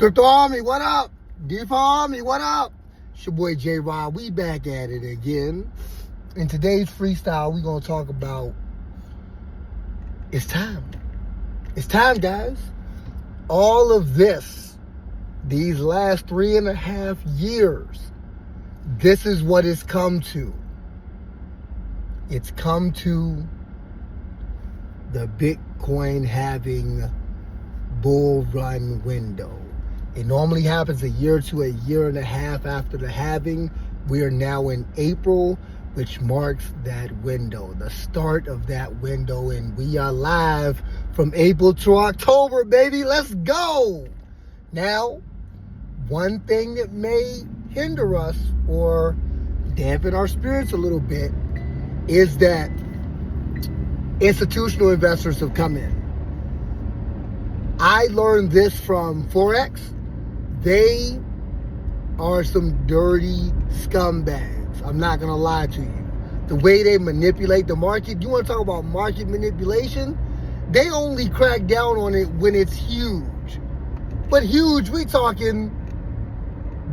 Crypto Army, what up? DeFi Army, what up? It's your boy J Rod. We back at it again. In today's freestyle, we're gonna talk about it's time. It's time, guys. All of this, these last 3.5 years, this is what it's come to. It's come to the Bitcoin having bull run window. It normally happens a year to a year and a half after the halving. We are now in April, which marks that window, the start of that window, and we are live from April to October, baby. Let's go. Now, one thing that may hinder us or dampen our spirits a little bit is that institutional investors have come in. I learned this from Forex. They are some dirty scumbags. I'm not going to lie to you. The way they manipulate the market, you want to talk about market manipulation? They only crack down on it when it's huge. But huge, we talking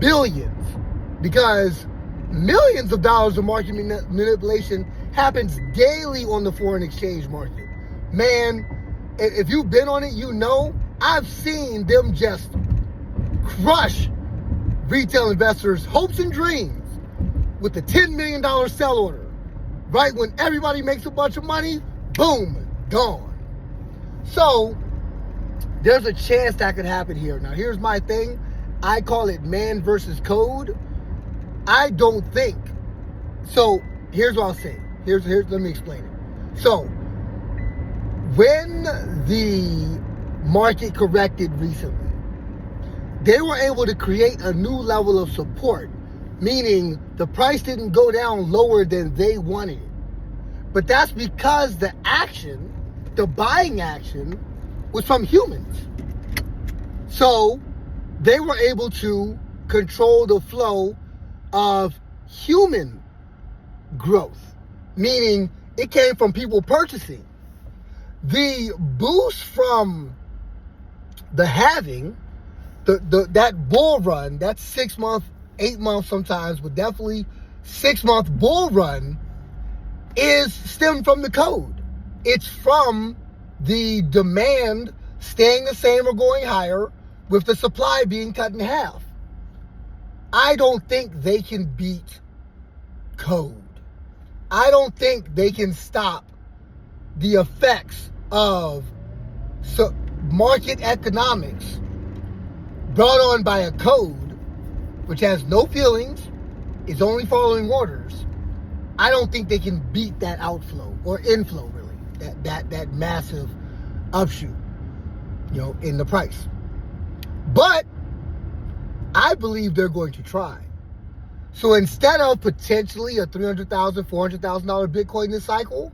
billions. Because millions of dollars of market manipulation happens daily on the foreign exchange market. Man, if you've been on it, you know, I've seen them just crush retail investors' hopes and dreams with the $10 million sell order. Right when everybody makes a bunch of money, boom, gone. So, there's a chance that could happen here. Now, here's my thing. I call it man versus code. I don't think. So, here's what I'll say. Let me explain it. So, when the market corrected recently, they were able to create a new level of support, meaning the price didn't go down lower than they wanted. But that's because the action, the buying action, was from humans. So they were able to control the flow of human growth, meaning it came from people purchasing. The boost from the halving, that bull run, that 6 month, 8 months sometimes, but definitely 6 month bull run is stemmed from the code. It's from the demand staying the same or going higher with the supply being cut in half. I don't think they can beat code. I don't think they can stop the effects of market economics brought on by a code which has no feelings, is only following orders. I don't think they can beat that outflow or inflow, really, that massive upshoot, in the price. But I believe they're going to try. So instead of potentially a $300,000, $400,000 Bitcoin this cycle,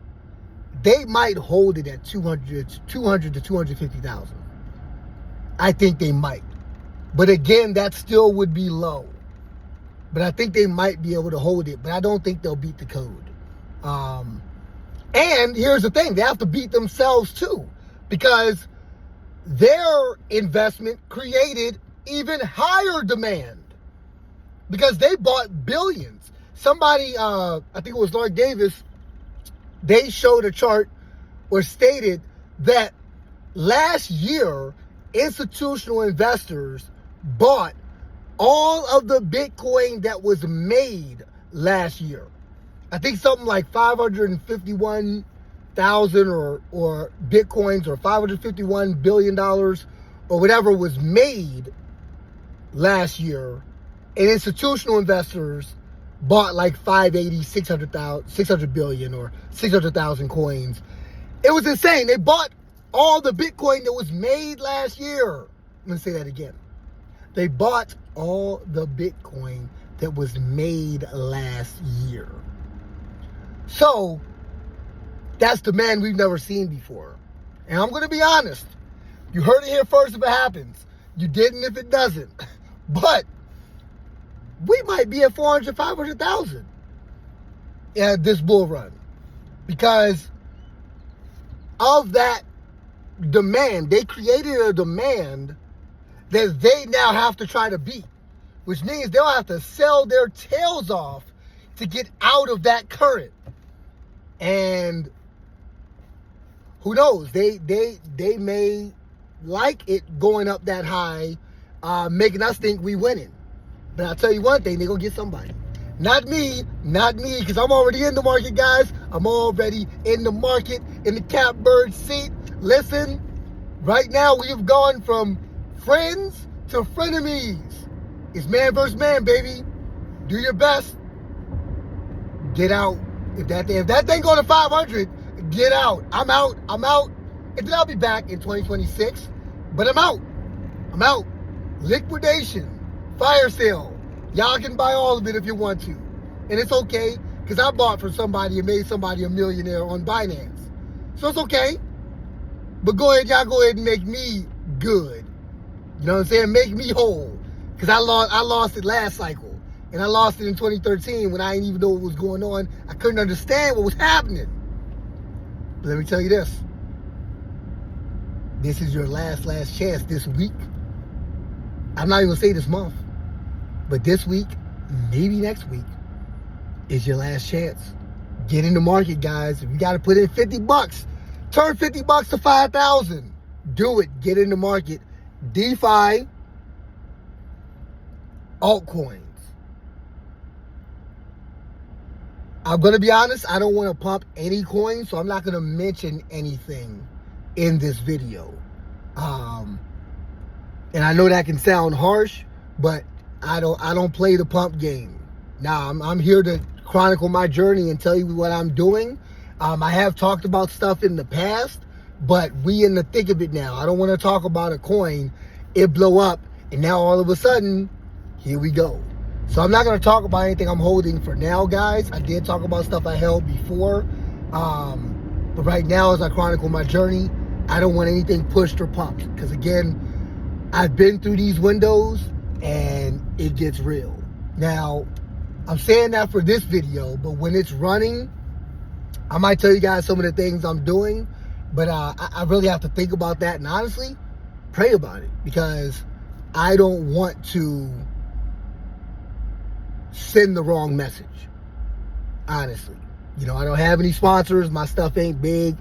they might hold it at 200 to 250,000. I think they might. But again, that still would be low. But I think they might be able to hold it. But I don't think they'll beat the code. And here's the thing. They have to beat themselves too. Because their investment created even higher demand. Because they bought billions. Somebody, I think it was Lark Davis, they showed a chart or stated that last year, institutional investors bought all of the Bitcoin that was made last year. I think something like 551,000 or Bitcoins or $551 billion or whatever was made last year. And institutional investors bought like 580, 600 billion or 600,000 coins. It was insane. They bought all the Bitcoin that was made last year. I'm going to say that again. They bought all the Bitcoin that was made last year. So, that's demand we've never seen before. And I'm going to be honest. You heard it here first if it happens. You didn't if it doesn't. But we might be at 400, 500,000 at this bull run. Because of that demand, they created a demand that they now have to try to beat, which means they'll have to sell their tails off to get out of that current. And who knows? They may like it going up that high, making us think we winning. But I'll tell you one thing, they're going to get somebody. Not me, because I'm already in the market, guys. I'm already in the market, in the catbird seat. Listen, right now we have gone from friends to frenemies. It's man versus man, baby. Do your best. Get out. If that thing go to 500, get out. I'm out. And then I'll be back in 2026. But I'm out. Liquidation. Fire sale. Y'all can buy all of it if you want to. And it's okay, because I bought from somebody and made somebody a millionaire on Binance. So it's okay. But y'all go ahead and make me good. You know what I'm saying? Make me whole. Because I lost it last cycle. And I lost it in 2013 when I didn't even know what was going on. I couldn't understand what was happening. But let me tell you this. This is your last chance this week. I'm not even going to say this month. But this week, maybe next week, is your last chance. Get in the market, guys. If you got to put in $50, turn $50 to 5,000. Do it. Get in the market. DeFi, altcoins. I'm going to be honest, I don't want to pump any coins, so I'm not going to mention anything in this video. And I know that can sound harsh, but I don't play the pump game. Now, I'm here to chronicle my journey and tell you what I'm doing. I have talked about stuff in the past, but we in the thick of it now. I don't want to talk about a coin, it blow up, and now all of a sudden, here we go. So I'm not going to talk about anything I'm holding for now, guys. I did talk about stuff I held before. But right now, as I chronicle my journey, I don't want anything pushed or pumped. Because again, I've been through these windows, and it gets real. Now, I'm saying that for this video, but when it's running, I might tell you guys some of the things I'm doing, but I really have to think about that and honestly pray about it, because I don't want to send the wrong message, honestly. You know, I don't have any sponsors. My stuff ain't big.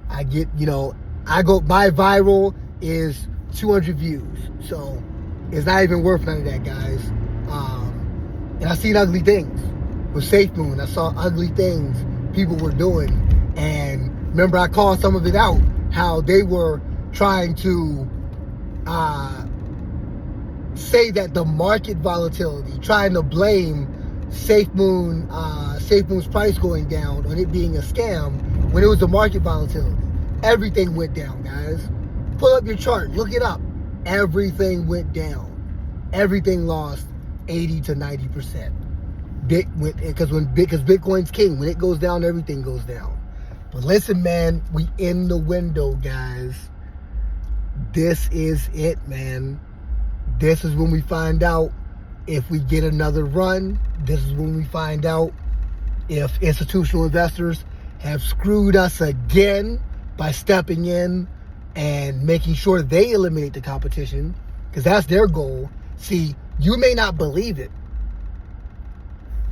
I get, my viral is 200 views. So it's not even worth none of that, guys. And I've seen ugly things with SafeMoon. I saw ugly things people were doing. And remember, I called some of it out, how they were trying to say that the market volatility, trying to blame SafeMoon's price going down on it being a scam when it was the market volatility. Everything went down, guys. Pull up your chart, look it up. Everything went down. Everything lost 80 to 90%. Because Bitcoin's king. When it goes down, everything goes down. But listen, man, we in the window, guys. This is it, man. This is when we find out if we get another run. This is when we find out if institutional investors have screwed us again by stepping in and making sure they eliminate the competition, because that's their goal. See, you may not believe it,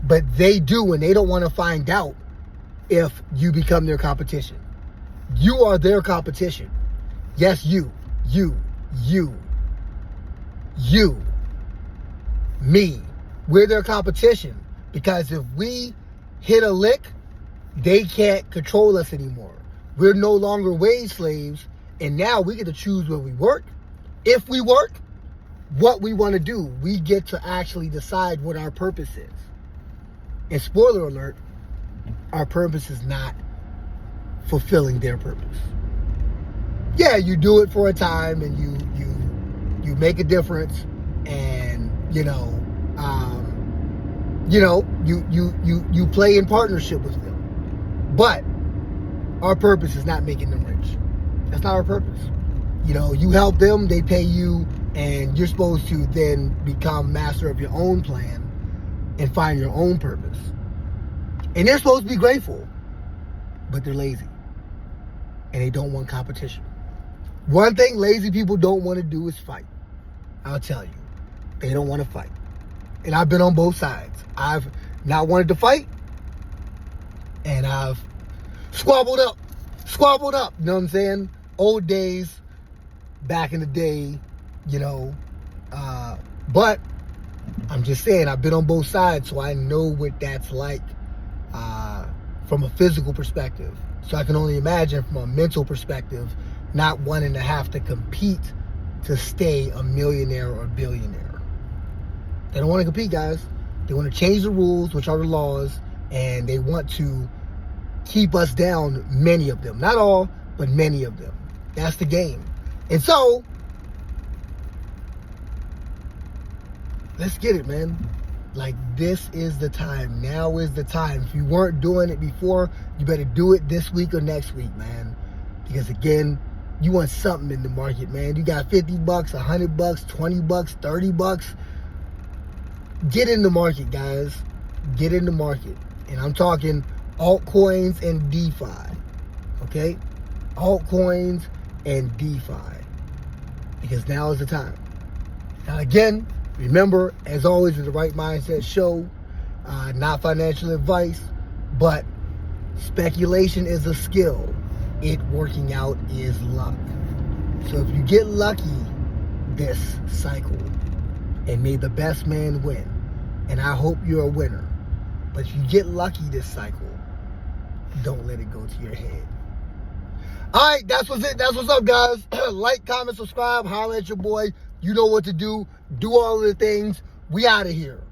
but they do, and they don't want to find out if you become their competition. You are their competition. Yes, you, me. We're their competition, because if we hit a lick, they can't control us anymore. We're no longer wage slaves, and now we get to choose where we work. If we work, what we want to do. We get to actually decide what our purpose is. And spoiler alert, our purpose is not fulfilling their purpose. Yeah, you do it for a time, and you make a difference, and you play in partnership with them. But our purpose is not making them rich. That's not our purpose. You help them, they pay you, and you're supposed to then become master of your own plan and find your own purpose. And they're supposed to be grateful, but they're lazy, and they don't want competition. One thing lazy people don't want to do is fight. I'll tell you, they don't want to fight. And I've been on both sides. I've not wanted to fight, and I've squabbled up. You know what I'm saying? Old days, back in the day, you know. But I'm just saying, I've been on both sides, so I know what that's like from a physical perspective. So I can only imagine from a mental perspective, not wanting to have to compete to stay a millionaire or billionaire. They don't want to compete, guys. They want to change the rules, which are the laws, and they want to keep us down, many of them. Not all, but many of them. That's the game. And so, let's get it, man. Like, this is the time. Now is the time. If you weren't doing it before, you better do it this week or next week, man. Because, again, you want something in the market, man. You got $50, $100, $20, $30. Get in the market, guys. Get in the market. And I'm talking altcoins and DeFi. Okay? Altcoins and DeFi. Because now is the time. Now, again, remember, as always, in the Right Mindset Show, not financial advice, but speculation is a skill. It working out is luck. So if you get lucky this cycle, and may the best man win, and I hope you're a winner, but if you get lucky this cycle, don't let it go to your head. All right, that's what's it. That's what's up, guys. Like, comment, subscribe, holler at your boy. You know what to do. Do all of the things. We out of here.